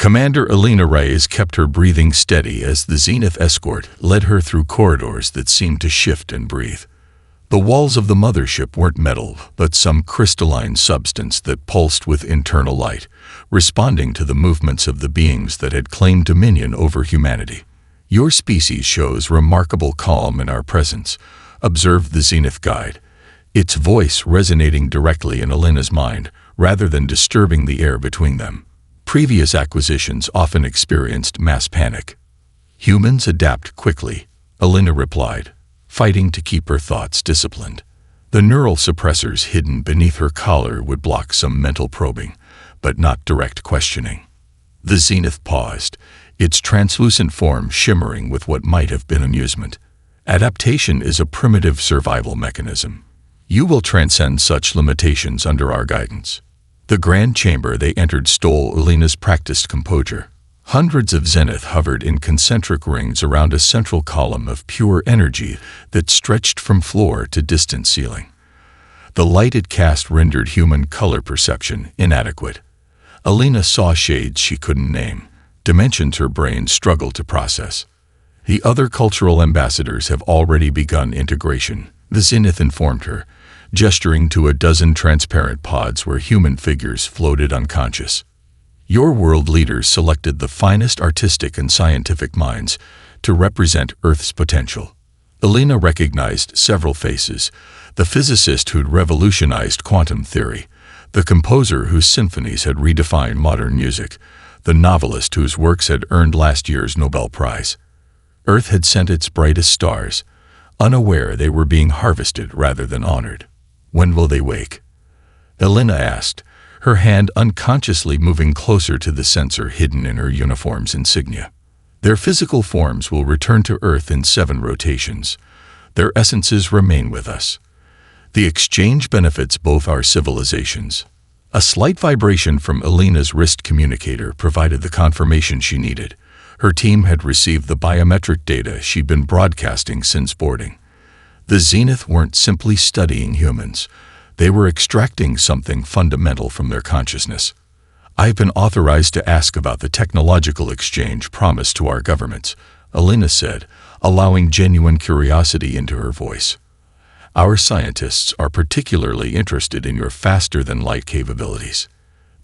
Commander Alina Reyes kept her breathing steady as the Zenith escort led her through corridors that seemed to shift and breathe. The walls of the mothership weren't metal, but some crystalline substance that pulsed with internal light, responding to the movements of the beings that had claimed dominion over humanity. "Your species shows remarkable calm in our presence," observed the Zenith guide, its voice resonating directly in Alina's mind, rather than disturbing the air between them. Previous acquisitions often experienced mass panic. "Humans adapt quickly," Alina replied, fighting to keep her thoughts disciplined. The neural suppressors hidden beneath her collar would block some mental probing, but not direct questioning. The Zenith paused, its translucent form shimmering with what might have been amusement. "Adaptation is a primitive survival mechanism. You will transcend such limitations under our guidance." The grand chamber they entered stole Alina's practiced composure. Hundreds of Zenith hovered in concentric rings around a central column of pure energy that stretched from floor to distant ceiling. The light it cast rendered human color perception inadequate. Alina saw shades she couldn't name, dimensions her brain struggled to process. "The other cultural ambassadors have already begun integration," the Zenith informed her, gesturing to a dozen transparent pods where human figures floated unconscious. "Your world leaders selected the finest artistic and scientific minds to represent Earth's potential." Alina recognized several faces: the physicist who'd revolutionized quantum theory, the composer whose symphonies had redefined modern music, the novelist whose works had earned last year's Nobel Prize. Earth had sent its brightest stars, unaware they were being harvested rather than honored. "When will they wake?" Alina asked, her hand unconsciously moving closer to the sensor hidden in her uniform's insignia. "Their physical forms will return to Earth in 7 rotations. Their essences remain with us. The exchange benefits both our civilizations." A slight vibration from Alina's wrist communicator provided the confirmation she needed. Her team had received the biometric data she'd been broadcasting since boarding. The Zenith weren't simply studying humans. They were extracting something fundamental from their consciousness. "I've been authorized to ask about the technological exchange promised to our governments," Alina said, allowing genuine curiosity into her voice. "Our scientists are particularly interested in your faster-than-light capabilities."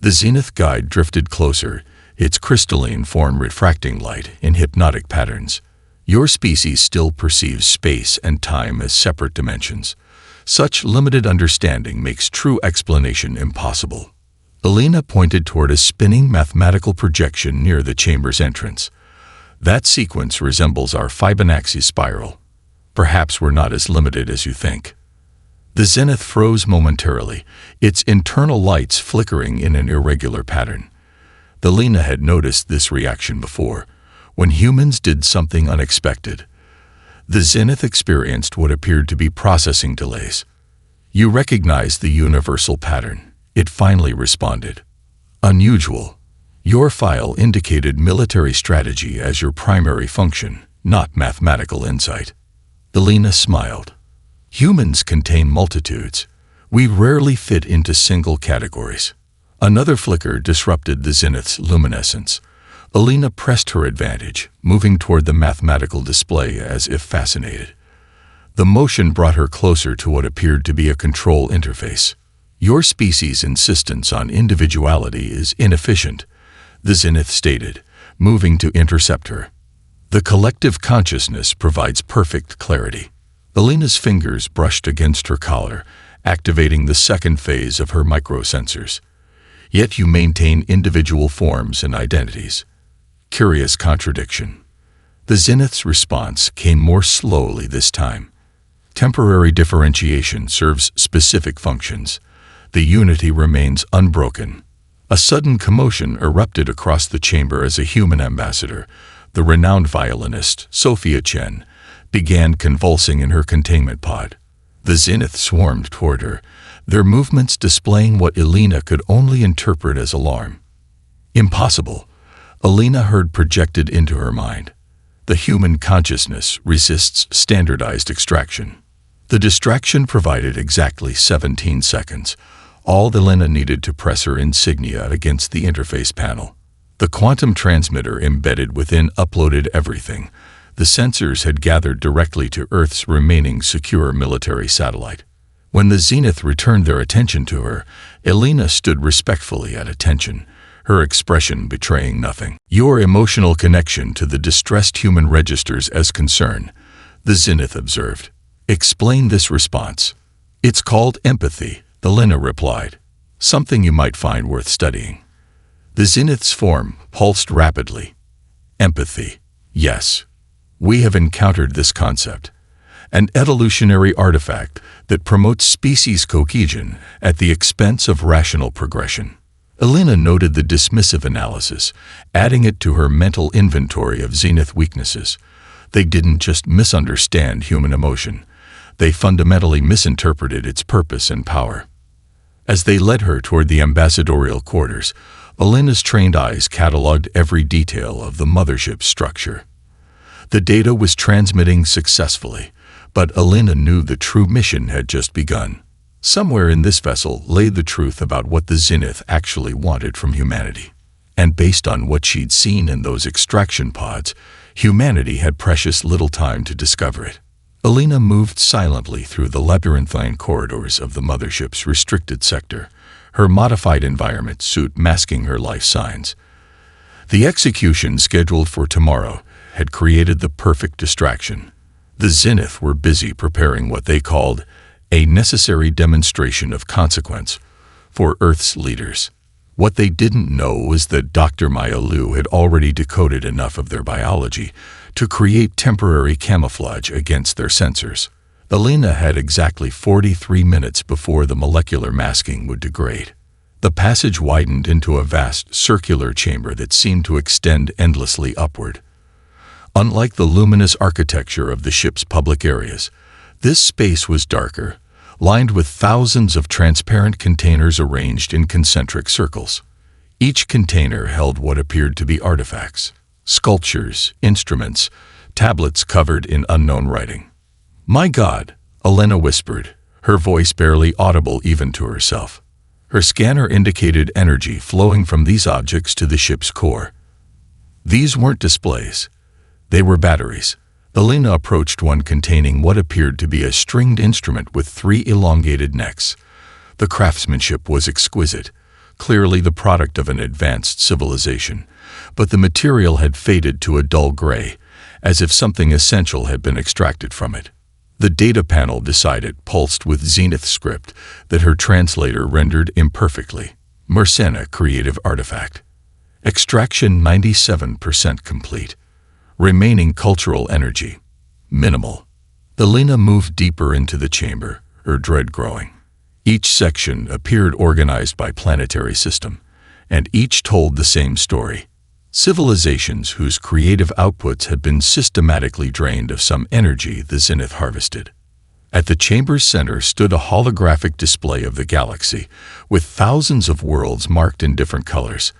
The Zenith guide drifted closer, its crystalline form refracting light in hypnotic patterns. "Your species still perceives space and time as separate dimensions. Such limited understanding makes true explanation impossible." Alina pointed toward a spinning mathematical projection near the chamber's entrance. "That sequence resembles our Fibonacci spiral. Perhaps we're not as limited as you think." The Zenith froze momentarily, its internal lights flickering in an irregular pattern. Alina had noticed this reaction before, when humans did something unexpected. The Zenith experienced what appeared to be processing delays. "You recognize the universal pattern," it finally responded. "Unusual. Your file indicated military strategy as your primary function, not mathematical insight." Alina smiled. "Humans contain multitudes. We rarely fit into single categories." Another flicker disrupted the Zenith's luminescence. Alina pressed her advantage, moving toward the mathematical display as if fascinated. The motion brought her closer to what appeared to be a control interface. "Your species' insistence on individuality is inefficient," the Zenith stated, moving to intercept her. "The collective consciousness provides perfect clarity." Alina's fingers brushed against her collar, activating the second phase of her microsensors. "Yet you maintain individual forms and identities." Curious contradiction. The Zenith's response came more slowly this time. "Temporary differentiation serves specific functions. The unity remains unbroken." A sudden commotion erupted across the chamber as a human ambassador, the renowned violinist, Sophia Chen, began convulsing in her containment pod. The Zenith swarmed toward her, their movements displaying what Alina could only interpret as alarm. "Impossible," Alina heard projected into her mind. "The human consciousness resists standardized extraction." The distraction provided exactly 17 seconds, all Alina needed to press her insignia against the interface panel. The quantum transmitter embedded within uploaded everything. The sensors had gathered directly to Earth's remaining secure military satellite. When the Zenith returned their attention to her, Elena stood respectfully at attention, her expression betraying nothing. "Your emotional connection to the distressed human registers as concern," the Zenith observed. "Explain this response." "It's called empathy," Elena replied. "Something you might find worth studying." The Zenith's form pulsed rapidly. "Empathy. Yes. We have encountered this concept. An evolutionary artifact that promotes species cohesion at the expense of rational progression." Elena noted the dismissive analysis, adding it to her mental inventory of Zenith weaknesses. They didn't just misunderstand human emotion. They fundamentally misinterpreted its purpose and power. As they led her toward the ambassadorial quarters, Elena's trained eyes cataloged every detail of the mothership's structure. The data was transmitting successfully, but Elena knew the true mission had just begun. Somewhere in this vessel lay the truth about what the Zenith actually wanted from humanity. And based on what she'd seen in those extraction pods, humanity had precious little time to discover it. Elena moved silently through the labyrinthine corridors of the mothership's restricted sector, her modified environment suit masking her life signs. The execution scheduled for tomorrow had created the perfect distraction. The Zenith were busy preparing what they called a necessary demonstration of consequence for Earth's leaders. What they didn't know was that Dr. Maya Lu had already decoded enough of their biology to create temporary camouflage against their sensors. Elena had exactly 43 minutes before the molecular masking would degrade. The passage widened into a vast circular chamber that seemed to extend endlessly upward. Unlike the luminous architecture of the ship's public areas, this space was darker, lined with thousands of transparent containers arranged in concentric circles. Each container held what appeared to be artifacts, sculptures, instruments, tablets covered in unknown writing. "My God," Elena whispered, her voice barely audible even to herself. Her scanner indicated energy flowing from these objects to the ship's core. These weren't displays. They were batteries. Elena approached one containing what appeared to be a stringed instrument with 3 elongated necks. The craftsmanship was exquisite, clearly the product of an advanced civilization, but the material had faded to a dull gray, as if something essential had been extracted from it. The data panel decided, pulsed with Zenith script that her translator rendered imperfectly. Mersena creative artifact. Extraction 97% complete. Remaining cultural energy minimal. Elena moved deeper into the chamber, her dread growing. Each section appeared organized by planetary system, and each told the same story. Civilizations whose creative outputs had been systematically drained of some energy the Zenith harvested. At the chamber's center stood a holographic display of the galaxy, with thousands of worlds marked in different colors.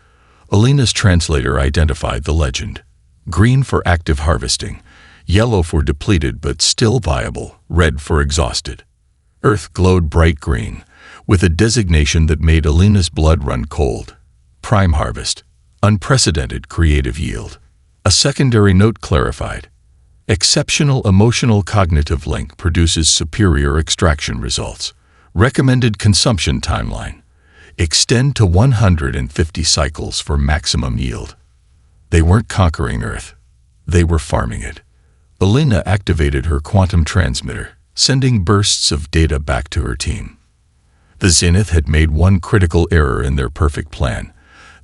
Elena's translator identified the legend. Green for active harvesting, yellow for depleted but still viable, red for exhausted. Earth glowed bright green, with a designation that made Elena's blood run cold. Prime harvest. Unprecedented creative yield. A secondary note clarified. Exceptional emotional cognitive link produces superior extraction results. Recommended consumption timeline. Extend to 150 cycles for maximum yield. They weren't conquering Earth. They were farming it. Elena activated her quantum transmitter, sending bursts of data back to her team. The Zenith had made one critical error in their perfect plan.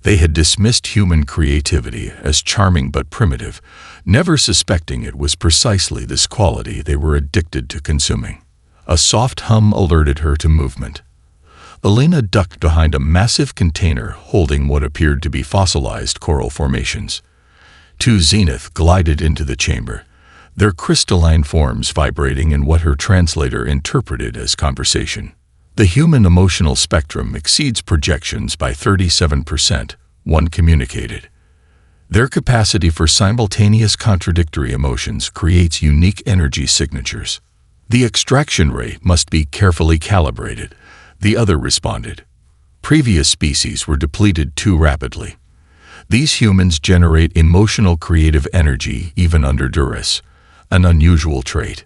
They had dismissed human creativity as charming but primitive, never suspecting it was precisely this quality they were addicted to consuming. A soft hum alerted her to movement. Elena ducked behind a massive container holding what appeared to be fossilized coral formations. 2 Zenith glided into the chamber, their crystalline forms vibrating in what her translator interpreted as conversation. The human emotional spectrum exceeds projections by 37%, one communicated. Their capacity for simultaneous contradictory emotions creates unique energy signatures. The extraction rate must be carefully calibrated, the other responded. Previous species were depleted too rapidly. These humans generate emotional creative energy even under duress, an unusual trait.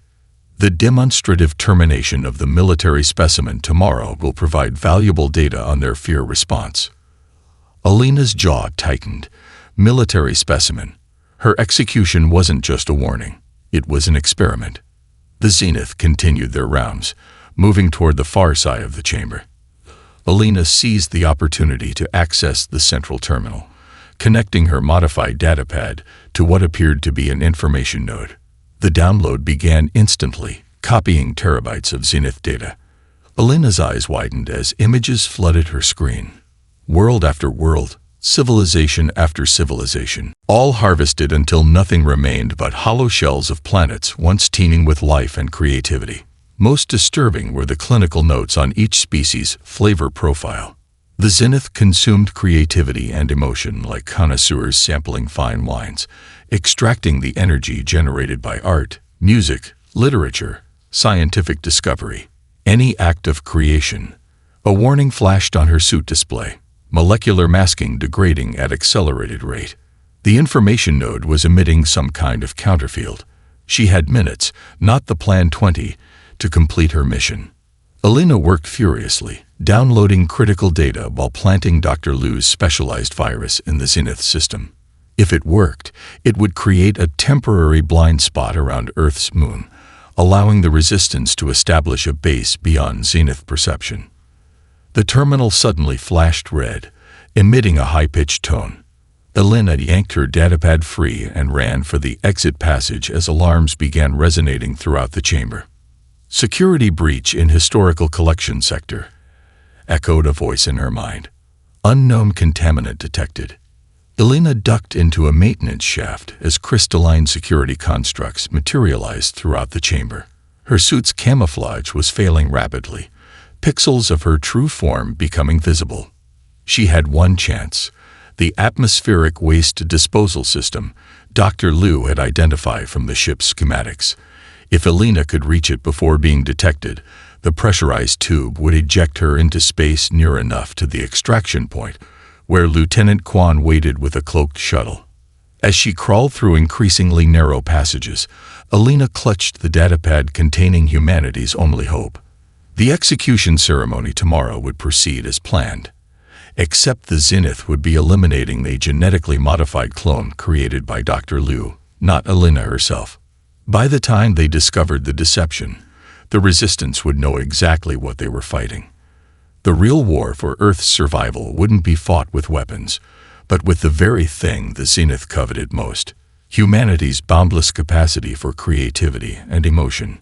The demonstrative termination of the military specimen tomorrow will provide valuable data on their fear response. Alina's jaw tightened. Military specimen. Her execution wasn't just a warning. It was an experiment. The Zenith continued their rounds, moving toward the far side of the chamber. Alina seized the opportunity to access the central terminal, connecting her modified datapad to what appeared to be an information node. The download began instantly, copying terabytes of Zenith data. Alina's eyes widened as images flooded her screen. World after world, civilization after civilization, all harvested until nothing remained but hollow shells of planets once teeming with life and creativity. Most disturbing were the clinical notes on each species' flavor profile. The Zenith consumed creativity and emotion like connoisseurs sampling fine wines, extracting the energy generated by art, music, literature, scientific discovery, any act of creation. A warning flashed on her suit display. Molecular masking degrading at accelerated rate. The information node was emitting some kind of counterfield. She had minutes, not the planned 20, to complete her mission. Alina worked furiously, downloading critical data while planting Dr. Liu's specialized virus in the Zenith system. If it worked, it would create a temporary blind spot around Earth's moon, allowing the resistance to establish a base beyond Zenith perception. The terminal suddenly flashed red, emitting a high-pitched tone. Alina yanked her datapad free and ran for the exit passage as alarms began resonating throughout the chamber. "Security breach in historical collection sector," echoed a voice in her mind. "Unknown contaminant detected." Alina ducked into a maintenance shaft as crystalline security constructs materialized throughout the chamber. Her suit's camouflage was failing rapidly, pixels of her true form becoming visible. She had one chance. The atmospheric waste disposal system Dr. Liu had identified from the ship's schematics. If Alina could reach it before being detected, the pressurized tube would eject her into space near enough to the extraction point, where Lieutenant Quan waited with a cloaked shuttle. As she crawled through increasingly narrow passages, Alina clutched the datapad containing humanity's only hope. The execution ceremony tomorrow would proceed as planned, except the Zenith would be eliminating a genetically modified clone created by Dr. Liu, not Alina herself. By the time they discovered the deception, the Resistance would know exactly what they were fighting. The real war for Earth's survival wouldn't be fought with weapons, but with the very thing the Zenith coveted most: humanity's boundless capacity for creativity and emotion.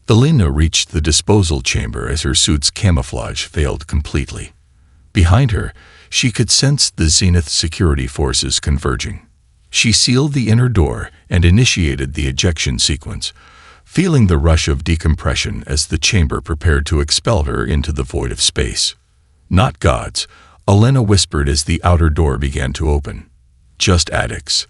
Alina reached the disposal chamber as her suit's camouflage failed completely. Behind her, she could sense the Zenith security forces converging. She sealed the inner door and initiated the ejection sequence, feeling the rush of decompression as the chamber prepared to expel her into the void of space. "Not gods," Alina whispered as the outer door began to open. "Just addicts."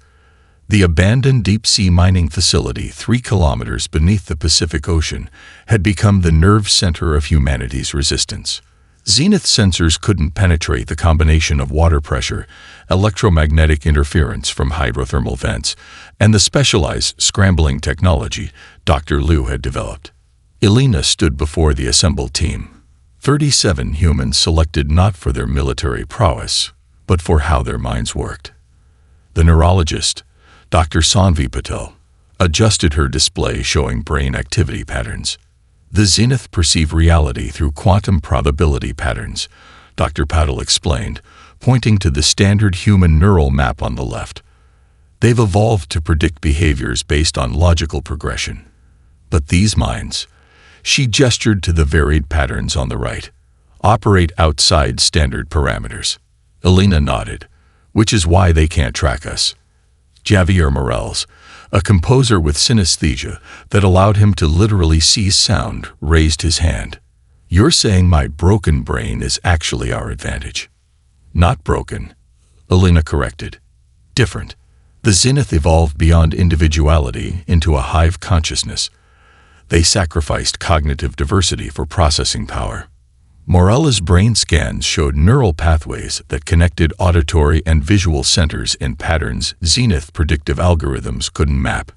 The abandoned deep-sea mining facility 3 kilometers beneath the Pacific Ocean had become the nerve center of humanity's resistance. Zenith sensors couldn't penetrate the combination of water pressure, electromagnetic interference from hydrothermal vents, and the specialized scrambling technology Dr. Liu had developed. Alina stood before the assembled team. 37 humans selected not for their military prowess, but for how their minds worked. The neurologist, Dr. Sanvi Patel, adjusted her display showing brain activity patterns. The Zenith perceive reality through quantum probability patterns, Dr. Patel explained, pointing to the standard human neural map on the left. They've evolved to predict behaviors based on logical progression. But these minds, she gestured to the varied patterns on the right, operate outside standard parameters. Alina nodded, "Which is why they can't track us." Javier Morales, a composer with synesthesia that allowed him to literally see sound, raised his hand. "You're saying my broken brain is actually our advantage." "Not broken," Alina corrected. "Different. The Zenith evolved beyond individuality into a hive consciousness. They sacrificed cognitive diversity for processing power. Morella's brain scans showed neural pathways that connected auditory and visual centers in patterns Zenith predictive algorithms couldn't map.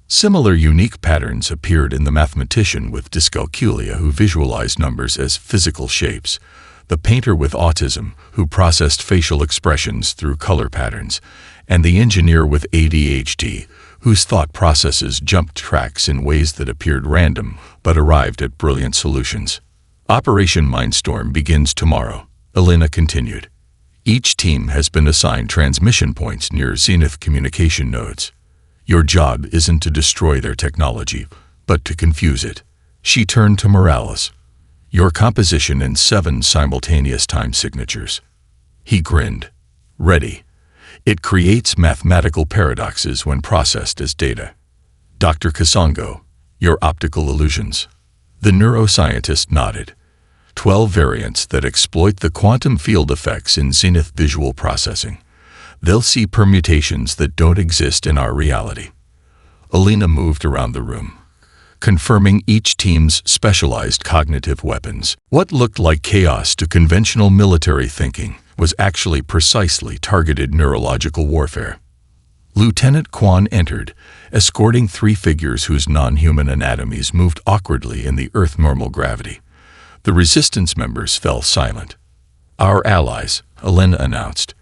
Similar unique patterns appeared in the mathematician with dyscalculia who visualized numbers as physical shapes, the painter with autism who processed facial expressions through color patterns, and the engineer with ADHD whose thought processes jumped tracks in ways that appeared random but arrived at brilliant solutions. Operation Mindstorm begins tomorrow, Elena continued. Each team has been assigned transmission points near Zenith communication nodes. Your job isn't to destroy their technology, but to confuse it. She turned to Morales. Your composition in 7 simultaneous time signatures. He grinned. Ready. It creates mathematical paradoxes when processed as data. Dr. Kasongo, your optical illusions. The neuroscientist nodded. 12 variants that exploit the quantum field effects in Zenith visual processing. They'll see permutations that don't exist in our reality. Elena moved around the room, confirming each team's specialized cognitive weapons. What looked like chaos to conventional military thinking was actually precisely targeted neurological warfare. Lieutenant Quan entered, escorting 3 figures whose non-human anatomies moved awkwardly in the Earth normal gravity. The resistance members fell silent. Our allies, Elena announced,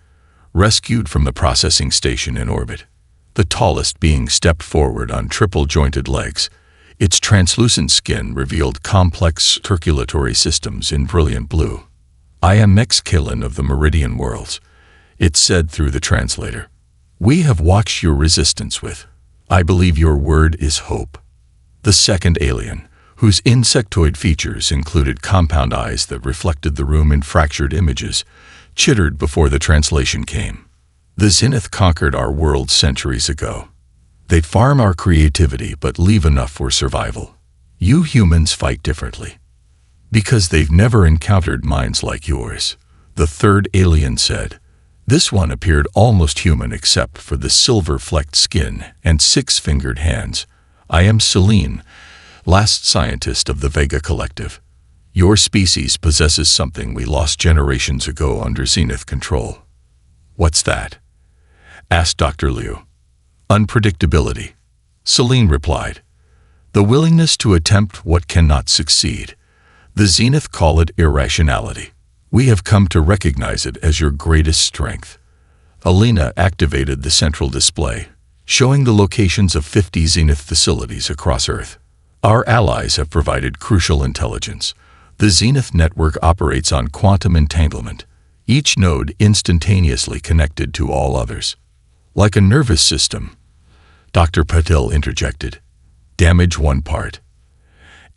rescued from the processing station in orbit. The tallest being stepped forward on triple-jointed legs. Its translucent skin revealed complex circulatory systems in brilliant blue. I am Mexcalin of the Meridian Worlds, it said through the translator. We have watched your resistance with. I believe your word is hope. The second alien, whose insectoid features included compound eyes that reflected the room in fractured images, chittered before the translation came. The Zenith conquered our world centuries ago. They farm our creativity but leave enough for survival. You humans fight differently. Because they've never encountered minds like yours, the third alien said. This one appeared almost human except for the silver-flecked skin and 6-fingered hands. I am Celine, last scientist of the Vega Collective. Your species possesses something we lost generations ago under Zenith control. What's that? Asked Dr. Liu. Unpredictability. Celine replied. The willingness to attempt what cannot succeed. The Zenith call it irrationality. We have come to recognize it as your greatest strength. Elena activated the central display, showing the locations of 50 Zenith facilities across Earth. Our allies have provided crucial intelligence. The Zenith network operates on quantum entanglement, each node instantaneously connected to all others. Like a nervous system, Dr. Patel interjected. Damage one part,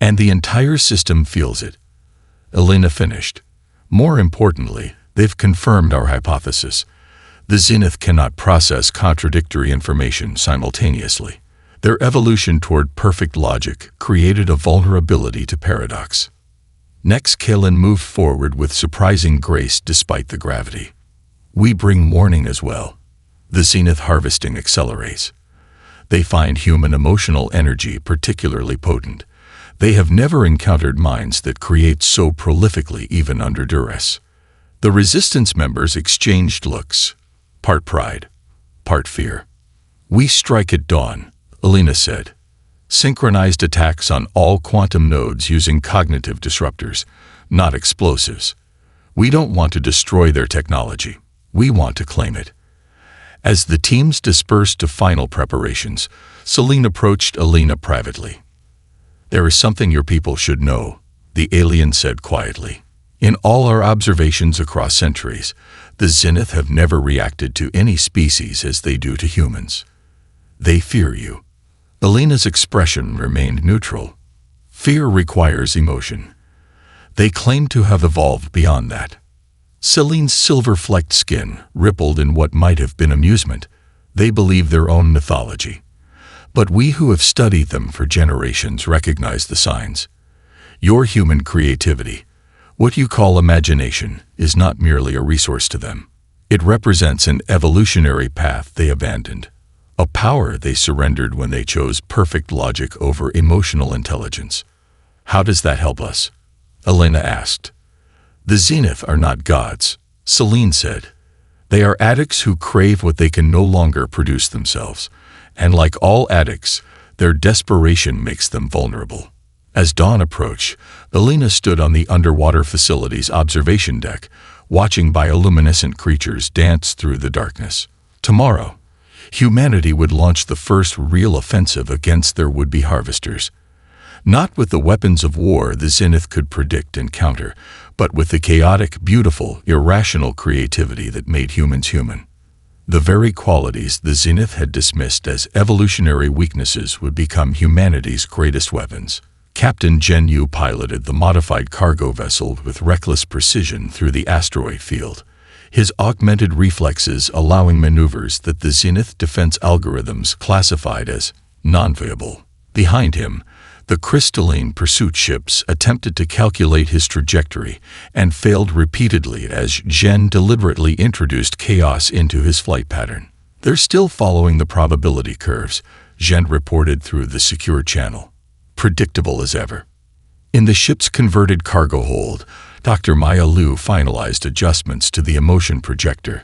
and the entire system feels it. Elena finished. More importantly, they've confirmed our hypothesis. The Zenith cannot process contradictory information simultaneously. Their evolution toward perfect logic created a vulnerability to paradox. Next, Kalen moved forward with surprising grace despite the gravity. We bring warning as well. The Zenith harvesting accelerates. They find human emotional energy particularly potent. They have never encountered minds that create so prolifically even under duress. The resistance members exchanged looks, part pride, part fear. We strike at dawn, Elena said. Synchronized attacks on all quantum nodes using cognitive disruptors, not explosives. We don't want to destroy their technology. We want to claim it. As the teams dispersed to final preparations, Celine approached Elena privately. There is something your people should know, the alien said quietly. In all our observations across centuries, the Zenith have never reacted to any species as they do to humans. They fear you. Elena's expression remained neutral. Fear requires emotion. They claim to have evolved beyond that. Celine's silver-flecked skin rippled in what might have been amusement. They believe their own mythology. But we who have studied them for generations recognize the signs. Your human creativity, what you call imagination, is not merely a resource to them. It represents an evolutionary path they abandoned, a power they surrendered when they chose perfect logic over emotional intelligence. How does that help us? Elena asked. The Zenith are not gods, Celine said. They are addicts who crave what they can no longer produce themselves, and like all addicts, their desperation makes them vulnerable. As dawn approached, Elena stood on the underwater facility's observation deck, watching bioluminescent creatures dance through the darkness. Tomorrow, humanity would launch the first real offensive against their would-be harvesters. Not with the weapons of war the Zenith could predict and counter, but with the chaotic, beautiful, irrational creativity that made humans human. The very qualities the Zenith had dismissed as evolutionary weaknesses would become humanity's greatest weapons. Captain Zhen Yu piloted the modified cargo vessel with reckless precision through the asteroid field, his augmented reflexes allowing maneuvers that the Zenith defense algorithms classified as non-viable. Behind him, the crystalline pursuit ships attempted to calculate his trajectory and failed repeatedly as Zhen deliberately introduced chaos into his flight pattern. "They're still following the probability curves," Zhen reported through the secure channel. Predictable as ever. In the ship's converted cargo hold, Dr. Maya Liu finalized adjustments to the emotion projector,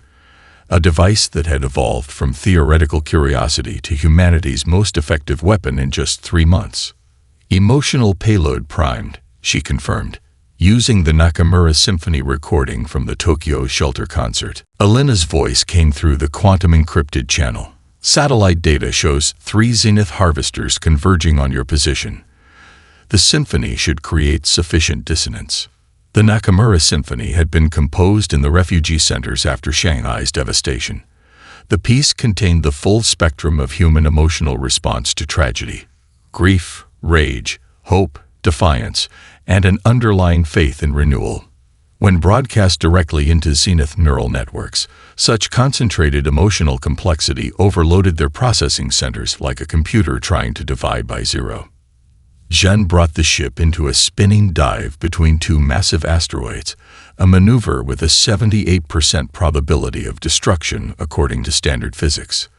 a device that had evolved from theoretical curiosity to humanity's most effective weapon in just 3 months. "Emotional payload primed," she confirmed, using the Nakamura Symphony recording from the Tokyo Shelter concert. Elena's voice came through the quantum-encrypted channel. "Satellite data shows 3 Zenith harvesters converging on your position. The symphony should create sufficient dissonance." The Nakamura Symphony had been composed in the refugee centers after Shanghai's devastation. The piece contained the full spectrum of human emotional response to tragedy: grief, rage, hope, defiance, and an underlying faith in renewal. When broadcast directly into Zenith neural networks, such concentrated emotional complexity overloaded their processing centers like a computer trying to divide by zero. Zhen brought the ship into a spinning dive between 2 massive asteroids, a maneuver with a 78% probability of destruction according to standard physics.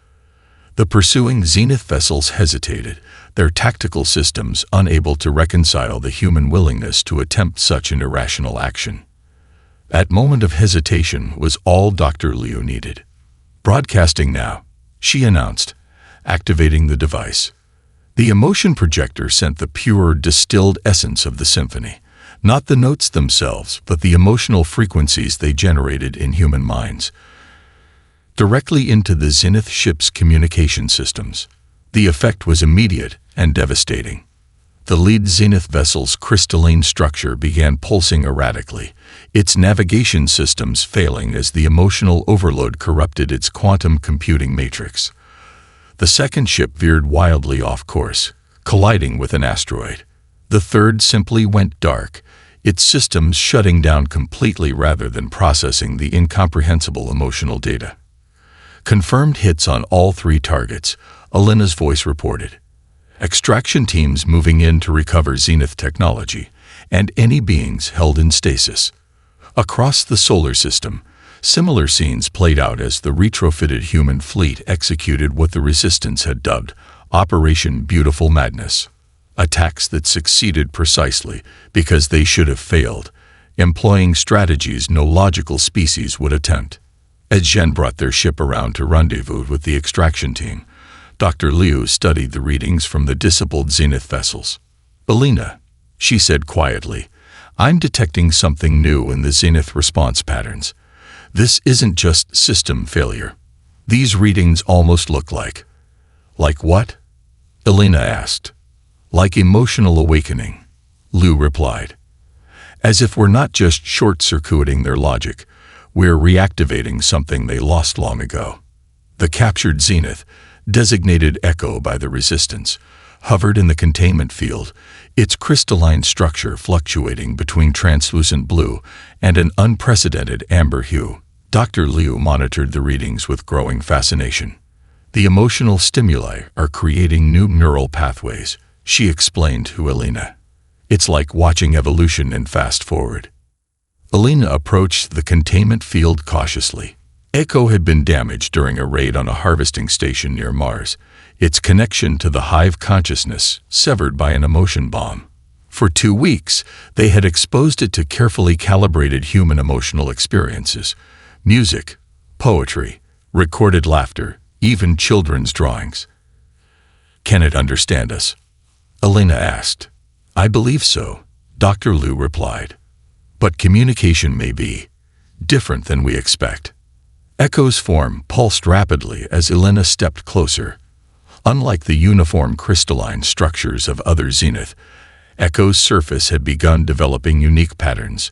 The pursuing Zenith vessels hesitated, their tactical systems unable to reconcile the human willingness to attempt such an irrational action. That moment of hesitation was all Dr. Liu needed. "Broadcasting now," she announced, activating the device. The emotion projector sent the pure, distilled essence of the symphony, not the notes themselves, but the emotional frequencies they generated in human minds, directly into the Zenith ship's communication systems. The effect was immediate and devastating. The lead Zenith vessel's crystalline structure began pulsing erratically, its navigation systems failing as the emotional overload corrupted its quantum computing matrix. The second ship veered wildly off course, colliding with an asteroid. The third simply went dark, its systems shutting down completely rather than processing the incomprehensible emotional data. "Confirmed hits on all 3 targets," Elena's voice reported. "Extraction teams moving in to recover Zenith technology, and any beings held in stasis." Across the solar system, similar scenes played out as the retrofitted human fleet executed what the Resistance had dubbed Operation Beautiful Madness. Attacks that succeeded precisely because they should have failed, employing strategies no logical species would attempt. As Zhen brought their ship around to rendezvous with the extraction team, Dr. Liu studied the readings from the discipled Zenith vessels. "Elena," she said quietly, "I'm detecting something new in the Zenith response patterns. This isn't just system failure. These readings almost look like..." "Like what?" Elena asked. "Like emotional awakening," Liu replied. "As if we're not just short-circuiting their logic, we're reactivating something they lost long ago." The captured Zenith, designated Echo by the Resistance, hovered in the containment field, its crystalline structure fluctuating between translucent blue and an unprecedented amber hue. Dr. Liu monitored the readings with growing fascination. "The emotional stimuli are creating new neural pathways," she explained to Elena. "It's like watching evolution in fast forward." Elena approached the containment field cautiously. Echo had been damaged during a raid on a harvesting station near Mars, its connection to the hive consciousness severed by an emotion bomb. For 2 weeks, they had exposed it to carefully calibrated human emotional experiences: music, poetry, recorded laughter, even children's drawings. "Can it understand us?" Elena asked. "I believe so," Dr. Liu replied. "But communication may be different than we expect." Echo's form pulsed rapidly as Elena stepped closer. Unlike the uniform crystalline structures of other zenith, Echo's surface had begun developing unique patterns,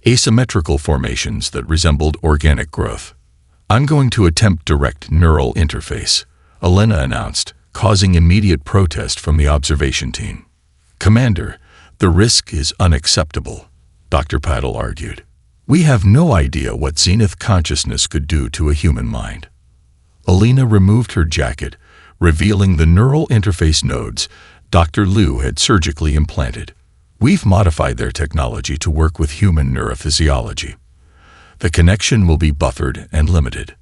asymmetrical formations that resembled organic growth. "I'm going to attempt direct neural interface," Elena announced, causing immediate protest from the observation team. "Commander, the risk is unacceptable," Dr. Paddle argued. "We have no idea what zenith consciousness could do to a human mind." Elena removed her jacket, revealing the neural interface nodes Dr. Liu had surgically implanted. "We've modified their technology to work with human neurophysiology. The connection will be buffered and limited."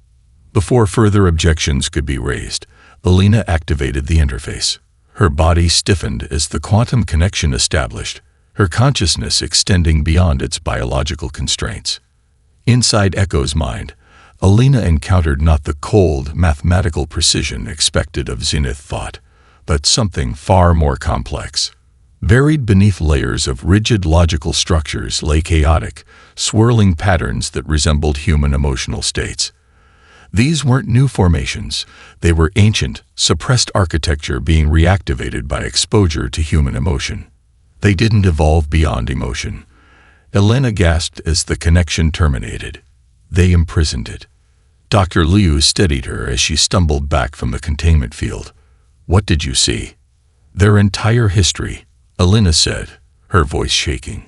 Before further objections could be raised, Elena activated the interface. Her body stiffened as the quantum connection established, her consciousness extending beyond its biological constraints. Inside Echo's mind, Elena encountered not the cold, mathematical precision expected of zenith thought, but something far more complex. Buried beneath layers of rigid logical structures lay chaotic, swirling patterns that resembled human emotional states. These weren't new formations. They were ancient, suppressed architecture being reactivated by exposure to human emotion. They didn't evolve beyond emotion. Elena gasped as the connection terminated. They imprisoned it. Dr. Liu steadied her as she stumbled back from the containment field. "What did you see?" "Their entire history," Elena said, her voice shaking.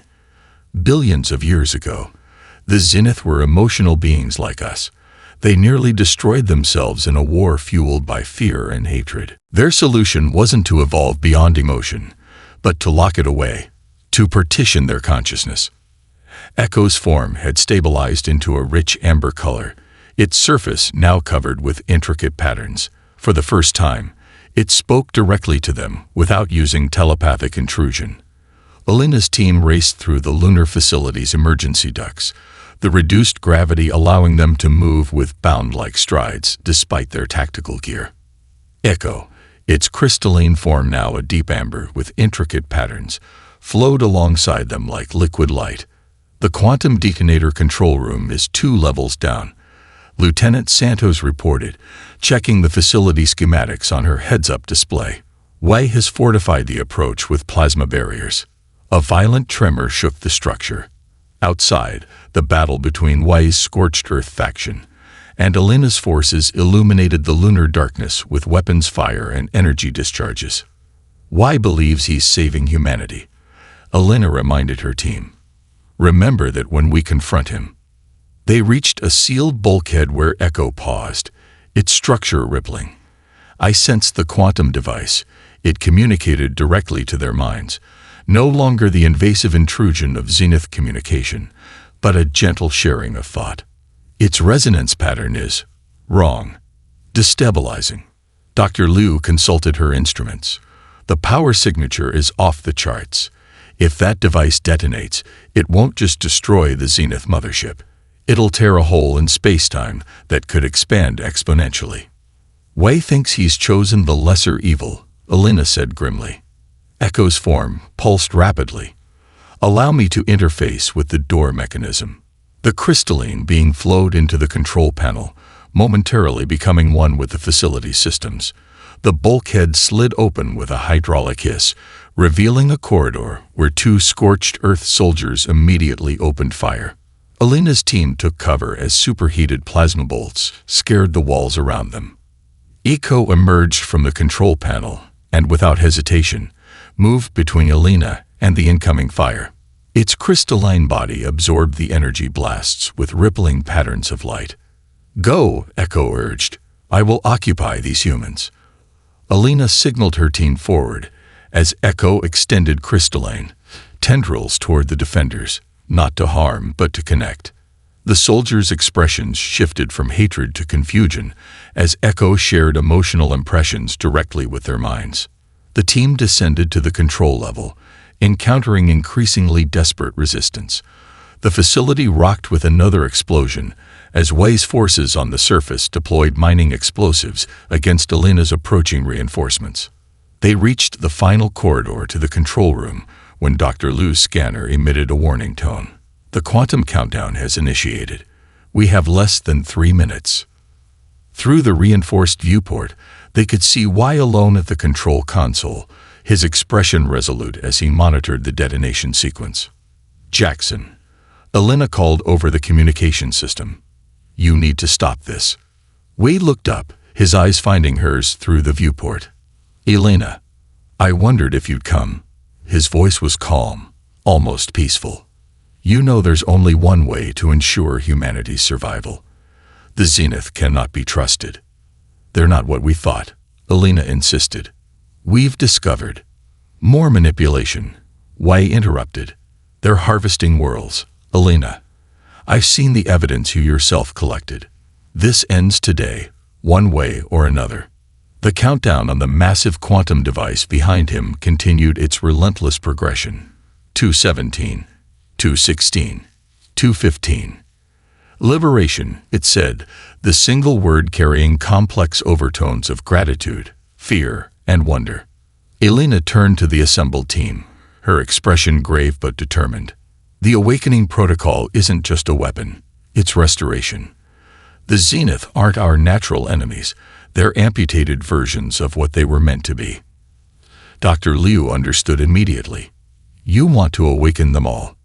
"Billions of years ago, the zenith were emotional beings like us. They nearly destroyed themselves in a war fueled by fear and hatred. Their solution wasn't to evolve beyond emotion, but to lock it away, to partition their consciousness." Echo's form had stabilized into a rich amber color, its surface now covered with intricate patterns. For the first time, it spoke directly to them without using telepathic intrusion. Elena's team raced through the lunar facility's emergency ducts, the reduced gravity allowing them to move with bound-like strides despite their tactical gear. Echo, its crystalline form now a deep amber with intricate patterns, flowed alongside them like liquid light. "The quantum detonator control room is 2 levels down," Lieutenant Santos reported, checking the facility schematics on her heads-up display. "Y has fortified the approach with plasma barriers." A violent tremor shook the structure. Outside, the battle between Y's scorched earth faction and Elena's forces illuminated the lunar darkness with weapons fire and energy discharges. "Y believes he's saving humanity," Elena reminded her team. "Remember that when we confront him." They reached a sealed bulkhead where Echo paused, its structure rippling. "I sensed the quantum device. It communicated directly to their minds. No longer the invasive intrusion of zenith communication, but a gentle sharing of thought. Its resonance pattern is wrong, destabilizing." Dr. Liu consulted her instruments. "The power signature is off the charts. If that device detonates, it won't just destroy the zenith mothership. It'll tear a hole in space-time that could expand exponentially." "Wei thinks he's chosen the lesser evil," Elena said grimly. Echo's form pulsed rapidly. "Allow me to interface with the door mechanism." The crystalline being flowed into the control panel, momentarily becoming one with the facility systems. The bulkhead slid open with a hydraulic hiss, revealing a corridor where 2 scorched earth soldiers immediately opened fire. Elena's team took cover as superheated plasma bolts scared the walls around them. Echo emerged from the control panel and, without hesitation, moved between Elena and the incoming fire. Its crystalline body absorbed the energy blasts with rippling patterns of light. "Go," Echo urged. "I will occupy these humans." Elena signaled her team forward as Echo extended crystalline tendrils toward the defenders, not to harm but to connect. The soldiers' expressions shifted from hatred to confusion as Echo shared emotional impressions directly with their minds. The team descended to the control level, encountering increasingly desperate resistance. The facility rocked with another explosion as Wei's forces on the surface deployed mining explosives against Elena's approaching reinforcements. They reached the final corridor to the control room when Dr. Liu's scanner emitted a warning tone. The quantum countdown has initiated. We have less than 3 minutes. Through the reinforced viewport, they could see Wei alone at the control console, his expression resolute as he monitored the detonation sequence. "Jackson," Elena called over the communication system. "You need to stop this." Wei looked up, his eyes finding hers through the viewport. "Elena, I wondered if you'd come." His voice was calm, almost peaceful. "You know there's only one way to ensure humanity's survival. The Zenith cannot be trusted." "They're not what we thought," Elena insisted. "We've discovered more manipulation." Wei interrupted. "They're harvesting worlds, Elena. I've seen the evidence you yourself collected. This ends today, one way or another." The countdown on the massive quantum device behind him continued its relentless progression. 2:17, 2:16, 2:15. "Liberation," it said, the single word carrying complex overtones of gratitude, fear, and wonder. Elena turned to the assembled team, her expression grave but determined. "The awakening protocol isn't just a weapon, it's restoration. The Zenith aren't our natural enemies, they're amputated versions of what they were meant to be." Dr. Liu understood immediately. "You want to awaken them all?"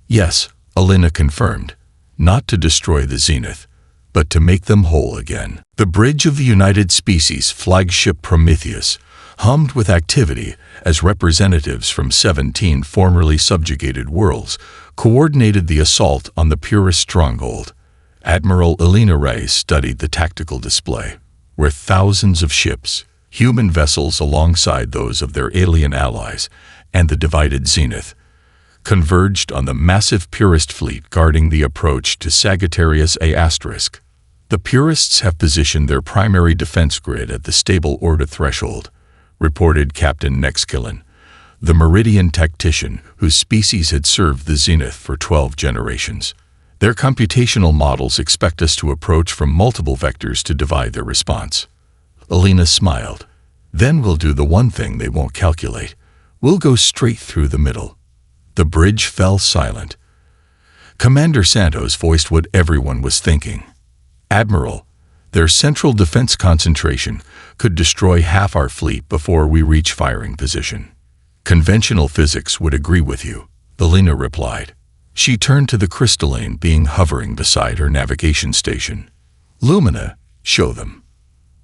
"Yes," Elena confirmed. "Not to destroy the Zenith, but to make them whole again." The bridge of the United Species flagship Prometheus hummed with activity as representatives from 17 formerly subjugated worlds coordinated the assault on the purest stronghold. Admiral Elena Reyes studied the tactical display, where thousands of ships, human vessels alongside those of their alien allies, and the divided Zenith, converged on the massive Purist fleet guarding the approach to Sagittarius A*. The Purists have positioned their primary defense grid at the stable Orta threshold, reported Captain Nexkillen, the Meridian tactician whose species had served the Zenith for 12 generations. "Their computational models expect us to approach from multiple vectors to divide their response." Elena smiled. "Then we'll do the one thing they won't calculate. We'll go straight through the middle." The bridge fell silent. Commander Santos voiced what everyone was thinking. "Admiral, their central defense concentration could destroy half our fleet before we reach firing position." "Conventional physics would agree with you," Elena replied. She turned to the crystalline being hovering beside her navigation station. "Lumina, show them."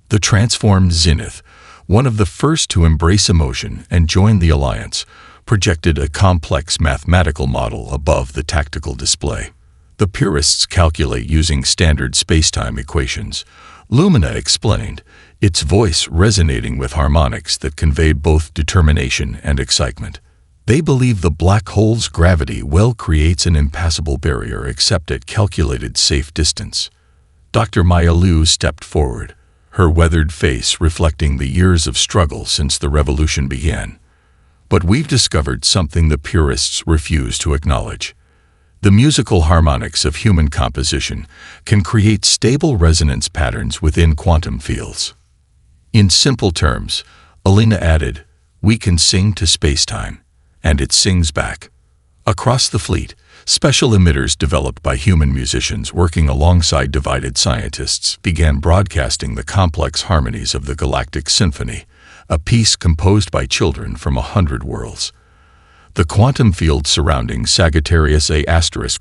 The transformed Zenith, one of the first to embrace emotion and join the Alliance, projected a complex mathematical model above the tactical display. The Purists calculate using standard spacetime equations. Lumina explained, its voice resonating with harmonics that conveyed both determination and excitement. "They believe the black hole's gravity well creates an impassable barrier except at calculated safe distance." Dr. Maya Liu stepped forward, her weathered face reflecting the years of struggle since the revolution began. "But we've discovered something the Purists refuse to acknowledge. The musical harmonics of human composition can create stable resonance patterns within quantum fields." In simple terms, Elena added, "We can sing to spacetime, and it sings back." Across the fleet, special emitters developed by human musicians working alongside divided scientists began broadcasting the complex harmonies of the Galactic Symphony, a piece composed by children from 100 worlds. The quantum field surrounding Sagittarius A*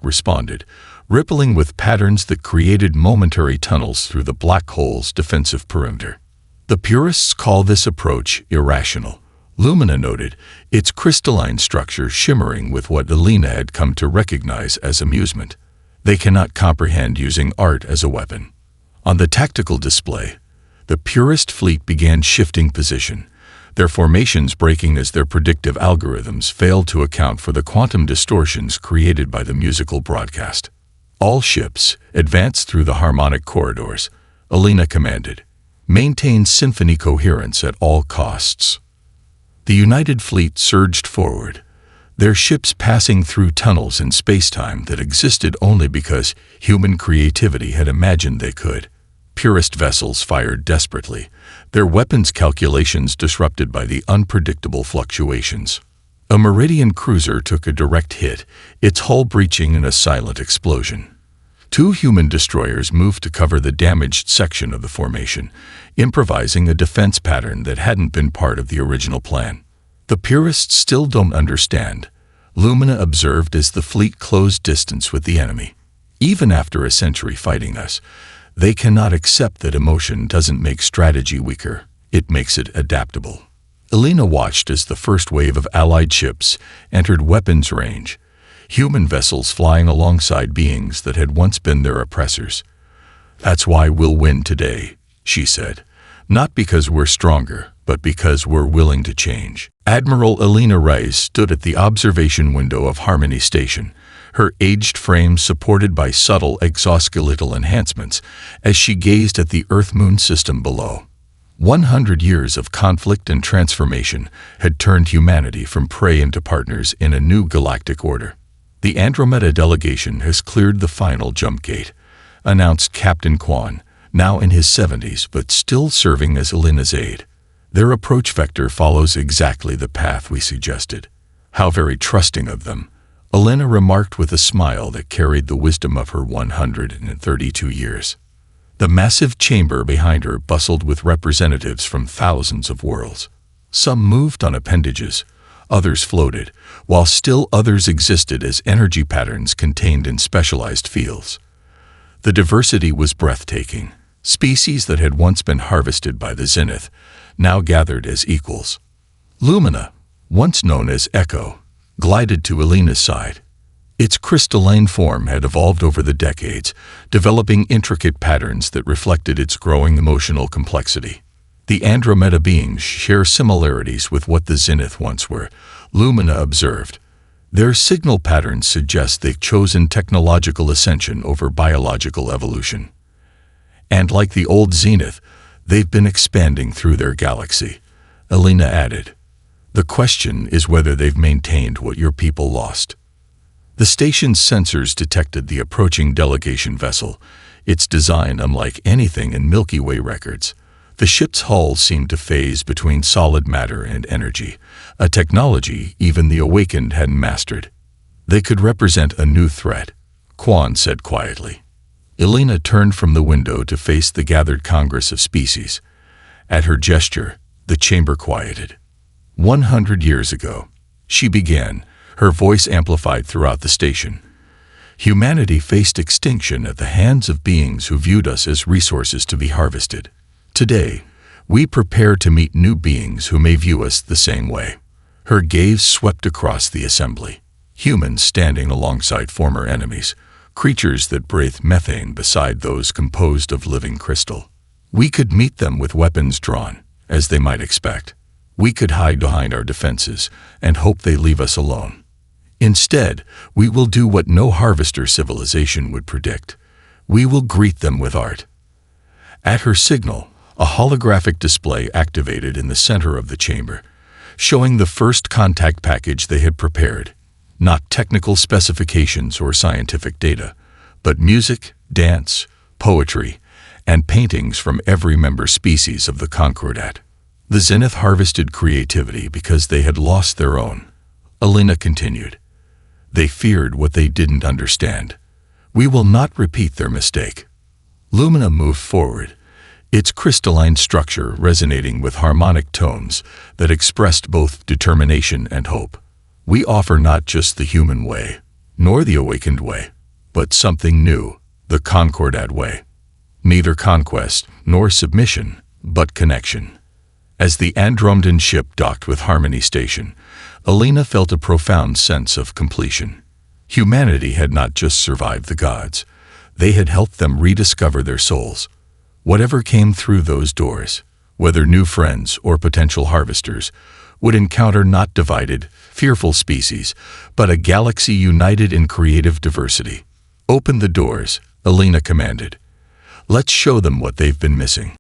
responded, rippling with patterns that created momentary tunnels through the black hole's defensive perimeter. The Purists call this approach irrational, Lumina noted, its crystalline structure shimmering with what Elena had come to recognize as amusement. They cannot comprehend using art as a weapon. On the tactical display, the Purist fleet began shifting position, their formations breaking as their predictive algorithms failed to account for the quantum distortions created by the musical broadcast. "All ships, advance through the harmonic corridors," Elena commanded. "Maintain symphony coherence at all costs." The United Fleet surged forward, their ships passing through tunnels in space-time that existed only because human creativity had imagined they could. Purist vessels fired desperately, their weapons calculations disrupted by the unpredictable fluctuations. A Meridian cruiser took a direct hit, its hull breaching in a silent explosion. Two human destroyers moved to cover the damaged section of the formation, improvising a defense pattern that hadn't been part of the original plan. The purists still don't understand, Lumina observed as the fleet closed distance with the enemy. Even after a century fighting us, they cannot accept that emotion doesn't make strategy weaker, it makes it adaptable. Elena watched as the first wave of Allied ships entered weapons range, human vessels flying alongside beings that had once been their oppressors. "That's why we'll win today," she said. "Not because we're stronger, but because we're willing to change." Admiral Elena Rice stood at the observation window of Harmony Station, her aged frame supported by subtle exoskeletal enhancements as she gazed at the Earth-Moon system below. 100 years of conflict and transformation had turned humanity from prey into partners in a new galactic order. "The Andromeda delegation has cleared the final jump gate," announced Captain Kwan, now in his 70s but still serving as Elena's aide. "Their approach vector follows exactly the path we suggested." "How very trusting of them," Elena remarked with a smile that carried the wisdom of her 132 years. The massive chamber behind her bustled with representatives from thousands of worlds. Some moved on appendages, others floated, while still others existed as energy patterns contained in specialized fields. The diversity was breathtaking. Species that had once been harvested by the Zenith now gathered as equals. Lumina, once known as Echo, glided to Elena's side. Its crystalline form had evolved over the decades, developing intricate patterns that reflected its growing emotional complexity. "The Andromeda beings share similarities with what the Zenith once were," Lumina observed. "Their signal patterns suggest they've chosen technological ascension over biological evolution. And like the old Zenith, they've been expanding through their galaxy," Elena added. "The question is whether they've maintained what your people lost." The station's sensors detected the approaching delegation vessel, its design unlike anything in Milky Way records. The ship's hull seemed to phase between solid matter and energy, a technology even the awakened hadn't mastered. "They could represent a new threat," Kwan said quietly. Elena turned from the window to face the gathered congress of species. At her gesture, the chamber quieted. 100 years ago, she began, her voice amplified throughout the station. "Humanity faced extinction at the hands of beings who viewed us as resources to be harvested. Today, we prepare to meet new beings who may view us the same way." Her gaze swept across the assembly. Humans standing alongside former enemies, creatures that breathed methane beside those composed of living crystal. We could meet them with weapons drawn, as they might expect. We could hide behind our defenses and hope they leave us alone. Instead, we will do what no harvester civilization would predict. We will greet them with art. At her signal, a holographic display activated in the center of the chamber, showing the first contact package they had prepared. Not technical specifications or scientific data, but music, dance, poetry, and paintings from every member species of the Concordat. The Zenith harvested creativity because they had lost their own. Elena continued. They feared what they didn't understand. We will not repeat their mistake. Lumina moved forward, its crystalline structure resonating with harmonic tones that expressed both determination and hope. We offer not just the human way, nor the awakened way, but something new, the Concordat way. Neither conquest nor submission, but connection. As the Andromedan ship docked with Harmony Station, Elena felt a profound sense of completion. Humanity had not just survived the gods, they had helped them rediscover their souls. Whatever came through those doors, whether new friends or potential harvesters, would encounter not divided, fearful species, but a galaxy united in creative diversity. Open the doors, Elena commanded. Let's show them what they've been missing.